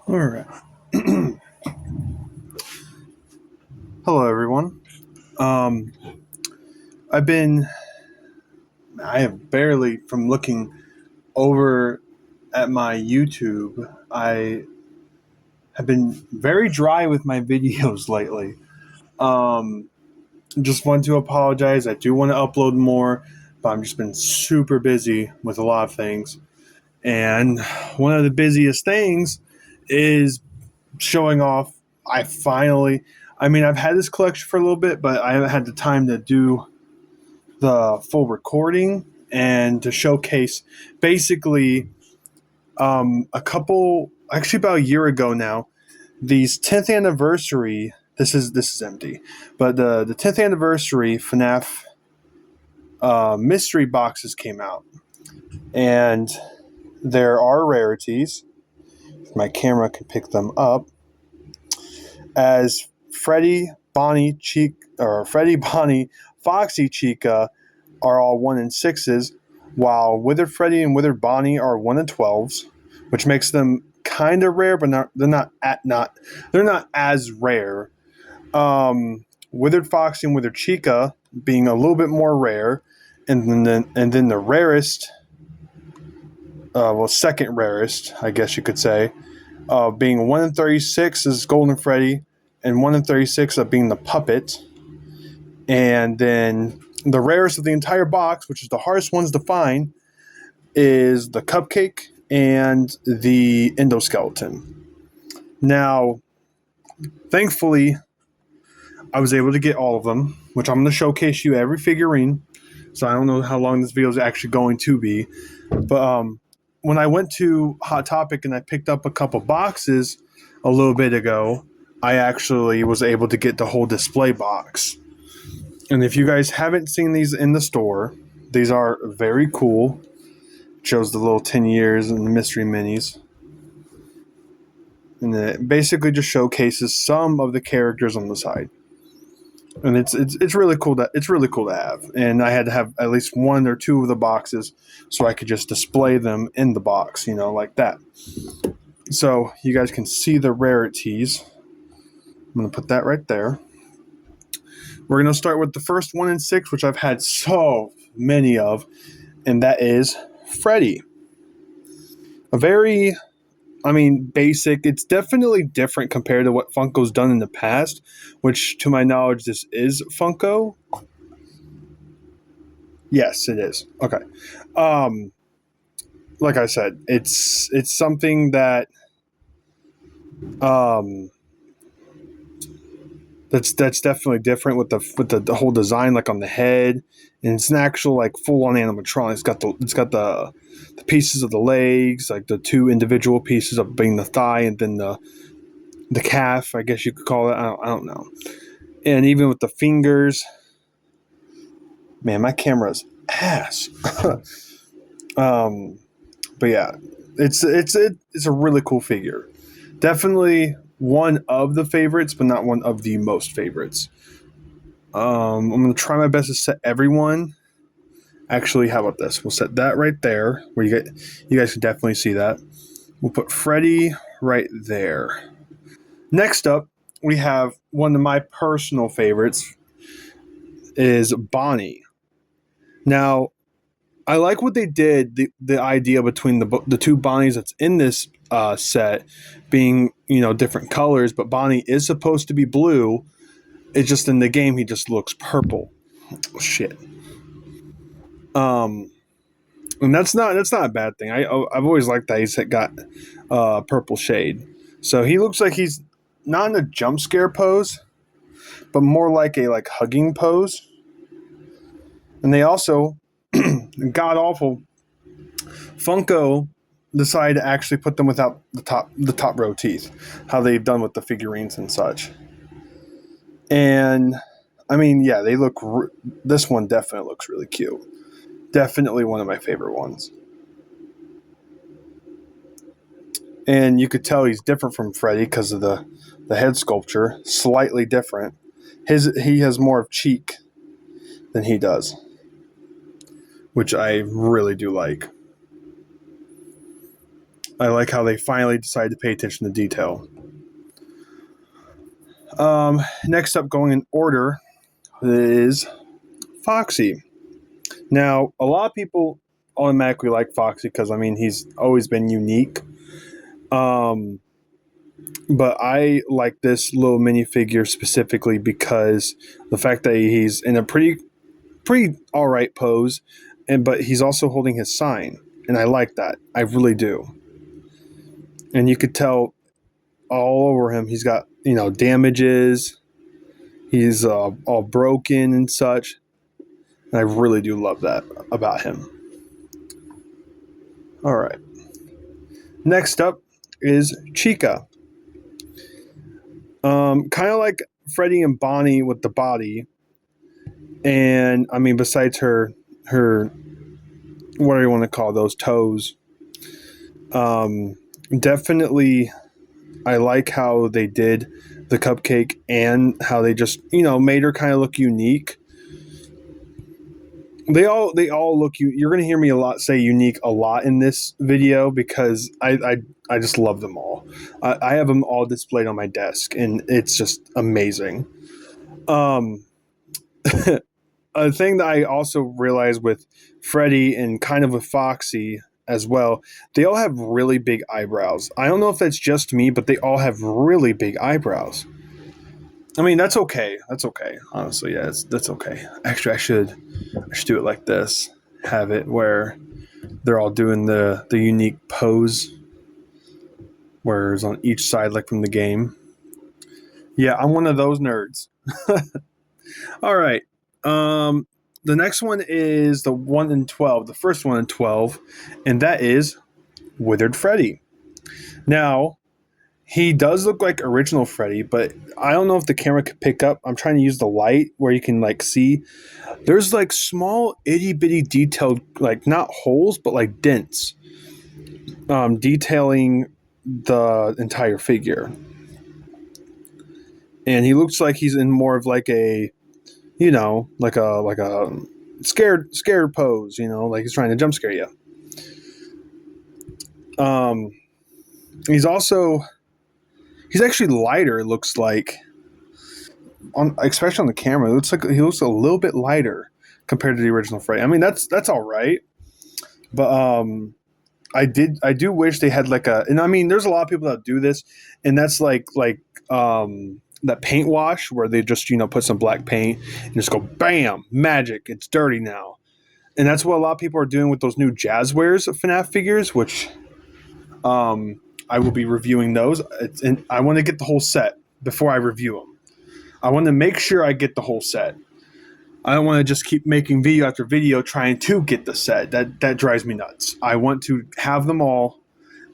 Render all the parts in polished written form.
All right. Hello, everyone. Um, I've been, I have barely, from looking over at my YouTube, I have been very dry with my videos lately. Um, just want to apologize. I do want to upload more, but I've just been super busy with a lot of things. And one of the busiest things is showing off. I finally, I've had this collection for a little bit, but I haven't had the time to do the full recording and to showcase basically actually about a year ago now, these 10th anniversary. This is empty, but the 10th anniversary FNAF mystery boxes came out, and there are rarities. If my camera can pick them up, as Freddy, Bonnie, Foxy, Chica are all 1 and 6s, while Withered Freddy and Withered Bonnie are 1 and 12s, which makes them kind of rare, but they're not as rare. Withered Foxy and Withered Chica being a little bit more rare, and then the rarest, second rarest, I guess you could say, being 1 in 36 is Golden Freddy, and 1 in 36 of being the puppet. And then the rarest of the entire box, which is the hardest ones to find, is the cupcake and the endoskeleton. Now, thankfully, I was able to get all of them, which I'm going to showcase you every figurine. So I don't know how long this video is actually going to be. But when I went to Hot Topic and I picked up a couple boxes a little bit ago, I actually was able to get the whole display box. And if you guys haven't seen these in the store, these are very cool. It shows the little 10 years and the mystery minis. And it basically just showcases some of the characters on the side. And it's really cool to have. And I had to have at least 1 or 2 of the boxes so I could just display them in the box, like that. So you guys can see the rarities. I'm going to put that right there. We're going to start with the first 1 in 6, which I've had so many of, and that is Freddy. A very, basic. It's definitely different compared to what Funko's done in the past, which, to my knowledge, this is Funko. Yes, it is. Okay. Like I said, it's something that that's definitely different with the whole design, like on the head, and it's an actual like full on animatronic. It's got the pieces of the legs, like the 2 individual pieces of being the thigh and then the calf, I guess you could call it. I don't know. And even with the fingers, man, my camera's ass. But yeah, it's a really cool figure. Definitely one of the favorites, but not one of the most favorites. I'm gonna try my best to set everyone. Actually, how about this? We'll set that right there, where you guys can definitely see that. We'll put Freddy right there. Next up, we have one of my personal favorites, is Bonnie. Now, I like what they did. The idea between the 2 Bonnies that's in this set being different colors, but Bonnie is supposed to be blue. It's just in the game he just looks purple. Oh, shit. And that's not a bad thing. I've always liked that he's got purple shade. So he looks like he's not in a jump scare pose, but more like a hugging pose. And they also god awful Funko decided to actually put them without the top row teeth, how they've done with the figurines and such. And yeah, they look. This one definitely looks really cute. Definitely one of my favorite ones. And you could tell he's different from Freddy because of the head sculpture, slightly different. He has more of cheek than he does, which I really do like. I like how they finally decided to pay attention to detail. Next up, going in order, is Foxy. Now, a lot of people automatically like Foxy because, I mean, he's always been unique. But I like this little minifigure specifically because the fact that he's in a pretty all right pose, but he's also holding his sign, and I like that. I really do. And you could tell all over him he's got damages. He's all broken and such. And I really do love that about him. All right. Next up is Chica. Kind of like Freddy and Bonnie with the body. And I mean, besides her what do you want to call those toes? Definitely, I like how they did the cupcake and how they just made her kind of look unique. They all look you're going to hear me say unique a lot in this video because I just love them all. I have them all displayed on my desk and it's just amazing. A thing that I also realized with Freddy and kind of with Foxy as well, they all have really big eyebrows. I don't know if that's just me, but they all have really big eyebrows. I mean, that's okay. That's okay. Honestly, yeah, that's okay. Actually, I should do it like this. Have it where they're all doing the unique pose, where it's on each side, like from the game. Yeah, I'm one of those nerds. All right. The next one is the 1 in 12, the first 1 in 12, and that is Withered Freddy. Now, he does look like original Freddy, but I don't know if the camera could pick up. I'm trying to use the light where you can see. There's small itty bitty detailed, not holes, but dents, detailing the entire figure. And he looks like he's in more of a scared pose, like he's trying to jump scare you. He's actually lighter. It looks like, especially on the camera, it looks like he looks a little bit lighter compared to the original Freddy. I mean, that's all right, but I do wish they had and I mean, there's a lot of people that do this, and that's that paint wash where they just put some black paint and just go bam, magic, it's dirty now. And that's what a lot of people are doing with those new Jazzwares FNAF figures, which I will be reviewing those. And I want to get the whole set before I review them. I want to make sure I get the whole set. I don't want to just keep making video after video trying to get the set. That drives me nuts. I want to have them all,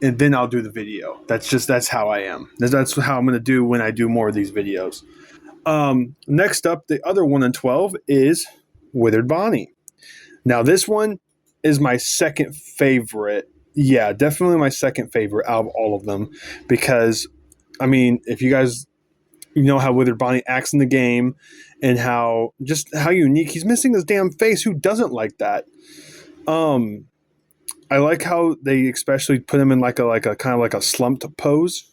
and then I'll do the video. That's how I am. That's how I'm going to do when I do more of these videos. Next up, the other 1 in 12 is Withered Bonnie. Now, this one is my second favorite. Yeah, definitely my second favorite out of all of them. Because, I mean, if you guys know how Withered Bonnie acts in the game and how unique. He's missing his damn face. Who doesn't like that? I like how they especially put him in a kind of a slumped pose.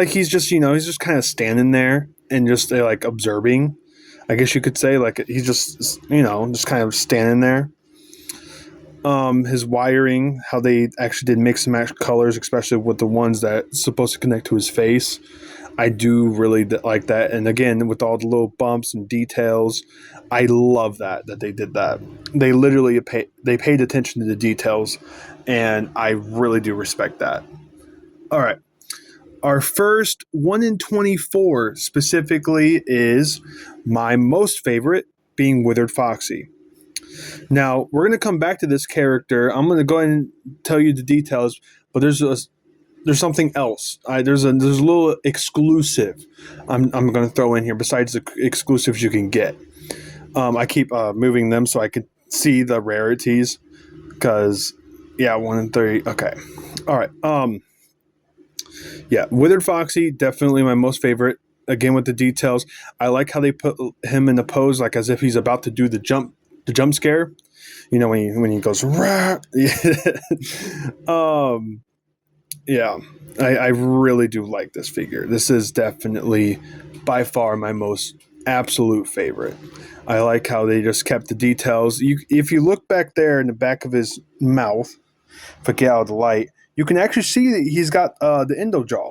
He's just he's just kind of standing there and just observing. I guess you could say he's just just kind of standing there. His wiring, how they actually did mix and match colors, especially with the ones that's supposed to connect to his face. I do really like that. And again, with all the little bumps and details, I love that they did that. They literally paid attention to the details, and I really do respect that. All right. Our first 1 in 24 specifically is my most favorite, being Withered Foxy. Now, we're going to come back to this character. I'm going to go ahead and tell you the details, but there's something else. There's a little exclusive I'm going to throw in here besides the exclusives you can get. I keep moving them so I can see the rarities because, 1 in 3. Okay. All right. Withered Foxy, definitely my most favorite. Again, with the details, I like how they put him in the pose as if he's about to do the jump scare. When he goes, rah! Yeah, I really do like this figure. This is definitely by far my most absolute favorite. I like how they just kept the details. If you look back there in the back of his mouth, if I get out of the light, you can actually see that he's got the endo jaw.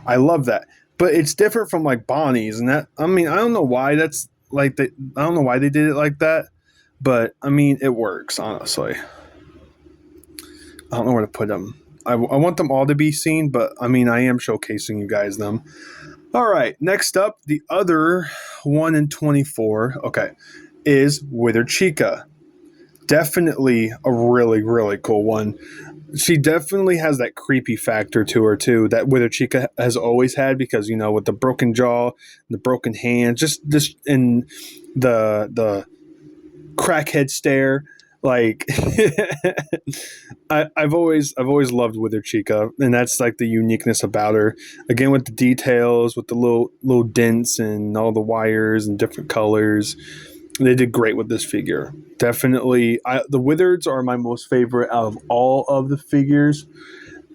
I love that, but it's different from like Bonnie's, and that I mean I don't know why that's like I don't know why they did it like that, but I mean it works honestly. I don't know where to put them. I want them all to be seen, but I mean, I am showcasing you guys them. All right, next up, the other 1 in 24, okay, is Wither Chica. Definitely a really, really cool one. She definitely has that creepy factor to her, too, that Wither Chica has always had because, you know, with the broken jaw, the broken hand, just this, and the crackhead stare. Like I've always loved Wither Chica, and that's like the uniqueness about her. Again, with the details, with the little dents and all the wires and different colors, they did great with this figure. Definitely, the Wizards are my most favorite out of all of the figures.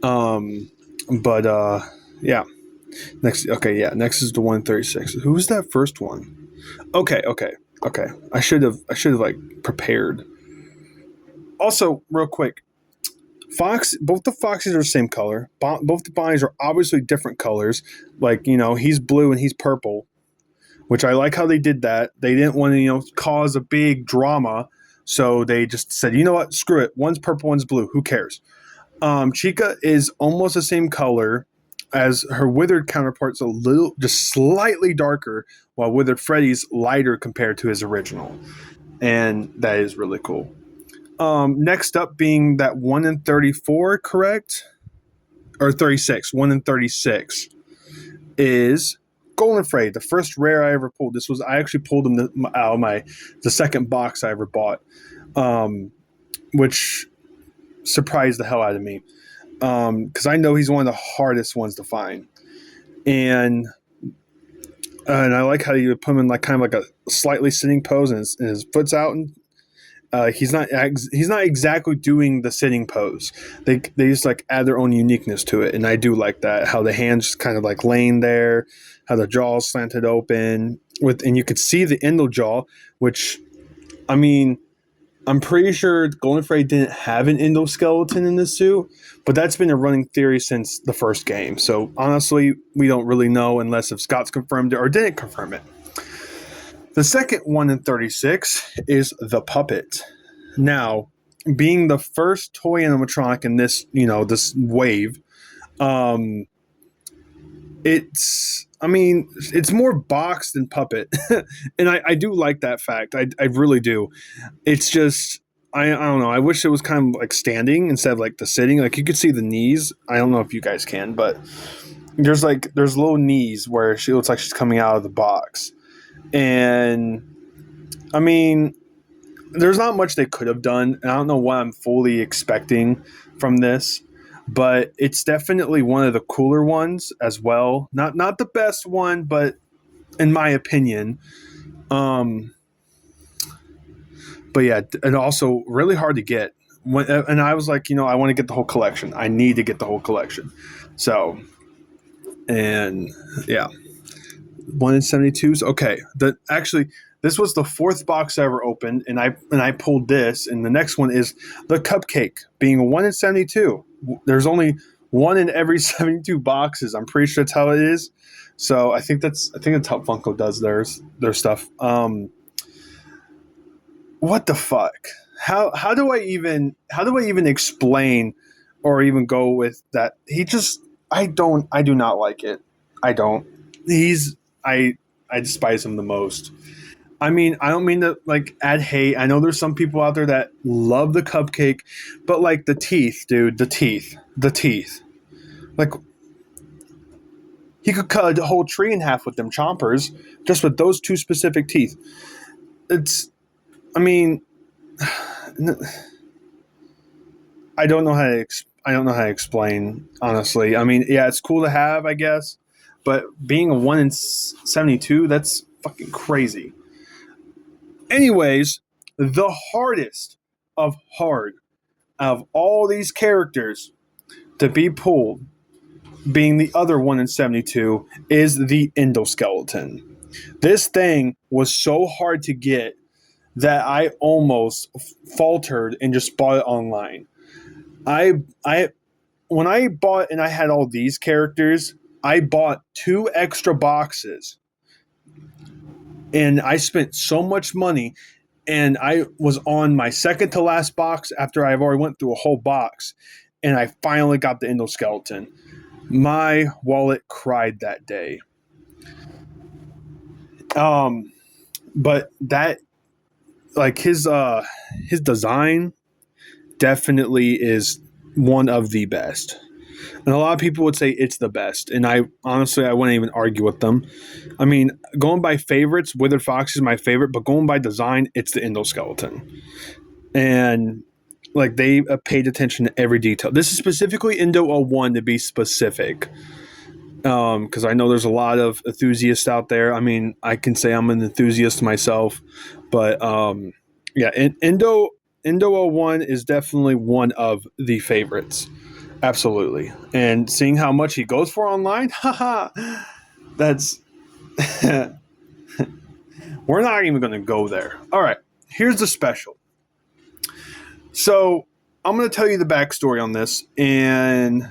But yeah. Next, okay, yeah. Next is the 136. Who was that first one? Okay. I should have like prepared. Also, real quick, both the foxes are the same color. Both the Bonnies are obviously different colors. Like, you know, he's blue and he's purple, which I like how they did that. They didn't want to, you know, cause a big drama. So they just said, you know what, screw it. One's purple, one's blue. Who cares? Chica is almost the same color as her withered counterpart's a little, just slightly darker, while withered Freddy's lighter compared to his original. And that is really cool. Next up being that 1 in 34, correct? Or 36. 1 in 36 is Golden Freddy, the first rare I ever pulled. I actually pulled him out of the second box I ever bought, which surprised the hell out of me. Because I know he's one of the hardest ones to find. And I like how you put him in like kind of like a slightly sitting pose, and his foot's out, and he's not exactly doing the sitting pose. They just like add their own uniqueness to it, and I do like that. How the hands just kind of like laying there, how the jaw's slanted open and you could see the endo jaw, which I mean, I'm pretty sure Golden Freddy didn't have an endoskeleton in this suit, but that's been a running theory since the first game. So honestly, we don't really know unless if Scott's confirmed it or didn't confirm it. The second 1 in 36 is the puppet. Now, being the first toy animatronic in this, you know, this wave, it's more box than puppet, and I do like that fact. I really do. It's just I don't know. I wish it was kind of like standing instead of like the sitting. Like you could see the knees. I don't know if you guys can, but there's little knees where she looks like she's coming out of the box. And I mean, there's not much they could have done, and I don't know what I'm fully expecting from this, but it's definitely one of the cooler ones as well. Not the best one, but in my opinion. But yeah, and also really hard to get. And I was like, you know, I want to get the whole collection. I need to get the whole collection. So, and yeah. 1 in 72s. Okay. This was the fourth box I ever opened, and I pulled this, and the next one is the cupcake, being 1 in 72. There's only one in every 72 boxes. I'm pretty sure that's how it is. So I think the Top Funko does their stuff. What the fuck? How do I even explain or even go with that? I do not like it. I don't. I despise him the most. I mean, I don't mean to like add hate. I know there's some people out there that love the cupcake, but like the teeth, dude, the teeth. Like he could cut a whole tree in half with them chompers just with those two specific teeth. I mean, I don't know how to explain, honestly. I mean, yeah, it's cool to have, I guess, but being a 1 in 72, that's fucking crazy. Anyways, the hardest of hard out of all these characters to be pulled, being the other 1 in 72, is the endoskeleton. This thing was so hard to get that I almost faltered and just bought it online. I when I bought and I had all these characters, I bought 2 extra boxes. And I spent so much money, and I was on my second to last box after I've already went through a whole box, and I finally got the endoskeleton. My wallet cried that day. But that, like, his design definitely is one of the best. And a lot of people would say it's the best. And I wouldn't even argue with them. I mean, going by favorites, Withered Fox is my favorite, but going by design, it's the endoskeleton. And like, they paid attention to every detail. This is specifically Endo 01 to be specific. Because I know there's a lot of enthusiasts out there. I mean, I can say I'm an enthusiast myself. But yeah, Endo 01 is definitely one of the favorites. Absolutely. And seeing how much he goes for online, haha, that's we're not even going to go there. All right, here's the special. So I'm going to tell you the backstory on this, and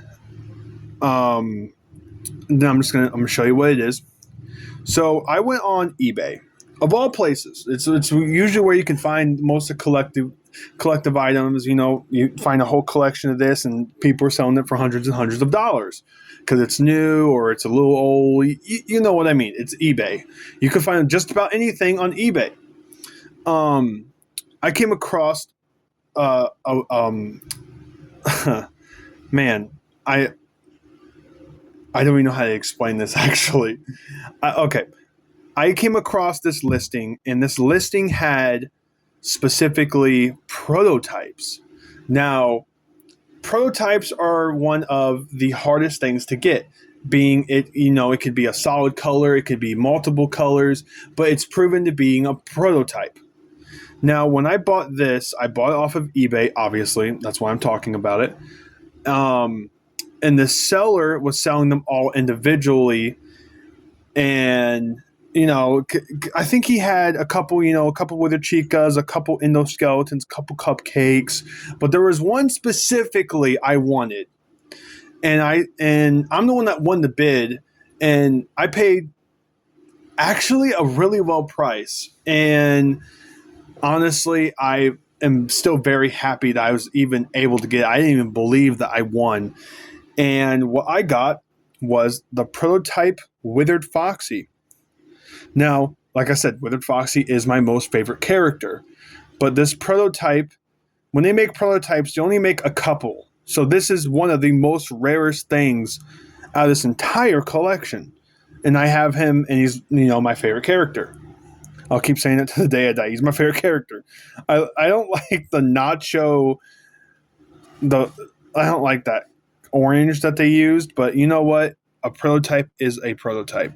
then I'm going to show you what it is. So I went on eBay, of all places. It's usually where you can find most of collective items. You know, you find a whole collection of this, and people are selling it for hundreds and hundreds of dollars because it's new or it's a little old. You know what I mean? It's eBay. You can find just about anything on eBay. I came across man, I don't even know how to explain this actually. Okay. I came across this listing, and this listing had specifically prototypes. Now, prototypes are one of the hardest things to get, being it, you know, it could be a solid color, it could be multiple colors, but it's proven to being a prototype. Now, when I bought this, I bought it off of eBay, obviously. That's why I'm talking about it. And the seller was selling them all individually, and you know, I think he had a couple Wither Chicas, a couple endoskeletons, a couple cupcakes, but there was one specifically I wanted, and I'm the one that won the bid, and I paid actually a really low price, and honestly, I am still very happy that I was even able to get it. I didn't even believe that I won, and what I got was the prototype Withered Foxy. Now, like I said, Withered Foxy is my most favorite character. But this prototype, when they make prototypes, they only make a couple. So this is one of the most rarest things out of this entire collection. And I have him, and he's, you know, my favorite character. I'll keep saying it to the day I die. He's my favorite character. I don't like the nacho, I don't like that orange that they used, but you know what? A prototype is a prototype.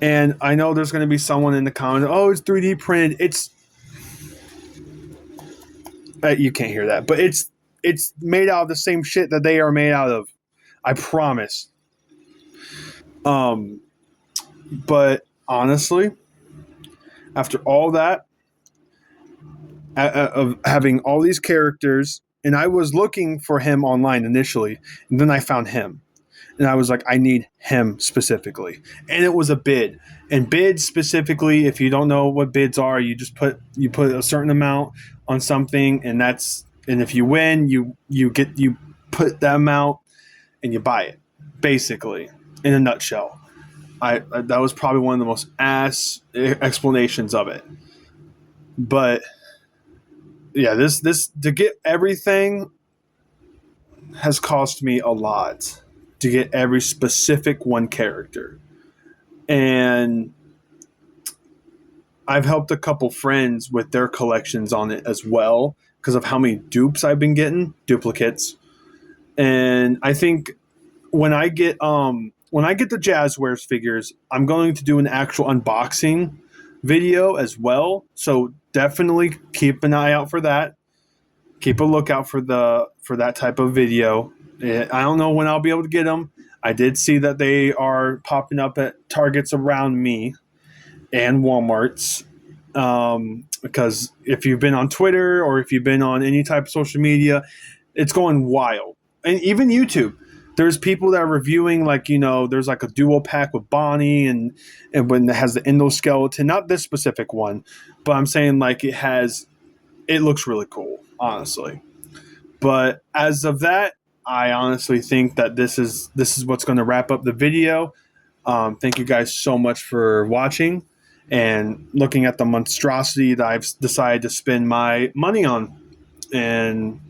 And I know there's going to be someone in the comments, oh, it's 3D printed. It's you can't hear that, but it's made out of the same shit that they are made out of. I promise. But honestly, after all that, of having all these characters, and I was looking for him online initially, and then I found him. And I was like, I need him specifically. And it was a bid. And bids specifically, if you don't know what bids are, you put a certain amount on something, and if you win, you put that amount and you buy it. Basically, in a nutshell. That was probably one of the most ass explanations of it. But yeah, this to get everything has cost me a lot. To get every specific one character. And I've helped a couple friends with their collections on it as well because of how many dupes I've been getting, duplicates. And I think when I get the Jazzwares figures, I'm going to do an actual unboxing video as well. So definitely keep an eye out for that. Keep a lookout for that type of video. I don't know when I'll be able to get them. I did see that they are popping up at Targets around me and Walmart's. Because if you've been on Twitter or if you've been on any type of social media, it's going wild. And even YouTube, there's people that are reviewing, like, there's like a duo pack with Bonnie, and when it has the endoskeleton, not this specific one, but I'm saying like it looks really cool, honestly. But as of that, I honestly think that this is what's going to wrap up the video. Thank you guys so much for watching and looking at the monstrosity that I've decided to spend my money on. And